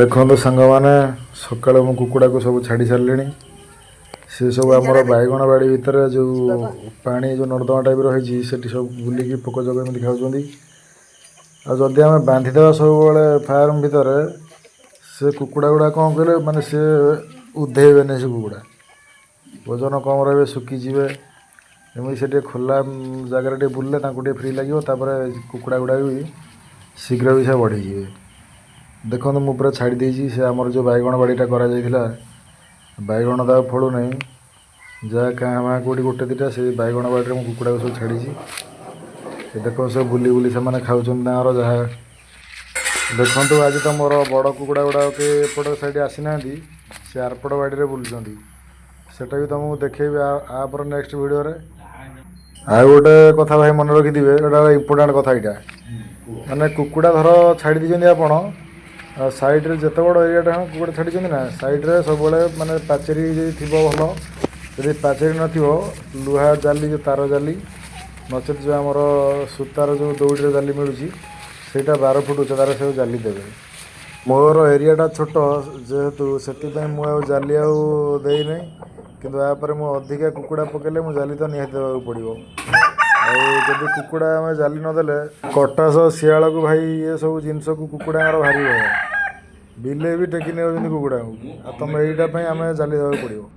देखो सांग मैंने सका मु कुकुड़ा को सब छाड़ी सारे सी सब आम बैगण बाड़ी भितर जो पानी जो नर्दमा टाइप रही सब बुलिकी पोक जग एमती खाऊँ आदि आम बांधिदे सब फार्म भितर से कुकुड़ा गुड़ा कौन कहले माने सी उधेबे से कुकुड़ा वजन कम रे सुखीजे एमती से खोला जगार बुलले फ्री लगे कुकुड़ा गुड़ा भी शीघ्र भी से बढ़ीजे। देखो मु पूरा छाड़ी देसी से आमर जो बैगण बाड़ीटा करा बैगण तो फलू ना जहाँ क्या कौटी गोटे दुटा से बैगण बाड़ी में कुकुड़ा सब छाड़ी देखो सब बुली बुली से खाऊँ जहाँ देखो आज तो मोर बड़ कुकुड़ा गुड़ा के एपट साइड आसी ना सी आरपट बाड़ी बुलूँ सेटा भी तुमको देखेबी आपर नेक्स्ट वीडियो रे। आ गोटे कथा भाई मन रखिथे गोटा इम्पोर्टाट कथा यहाँ माने कुकुड़ा धर छाड़ी दीजिए आपण साइड्रे जिते बड़ एरियाटा हाँ कुकुड़ा छाड़ी ना साइड्रे सब माने पाचेरी थी भल जब पाचेरी न लुहा जाली जो तार जाली नचेत जो आमर सूतार जो दौड़ी जाली मिलूँ सेटा 12 फुट उच्चतार से जाली देवे। मोर एरियाटा छोट जेहेतु से मुझे जाली आईना कि मुझे अधिका कुकुड़ा पकेले मुझे जाली तो निहत देवाक पड़ो जब कुकुड़ा आम जाली नदेले कटास शियाल को भाई ये सब जिनस को कुकुड़ा भारी भय बिले भी टेकी नहीं कुकुड़ा को तुम यहीटा आम जाली देवाक पड़ो।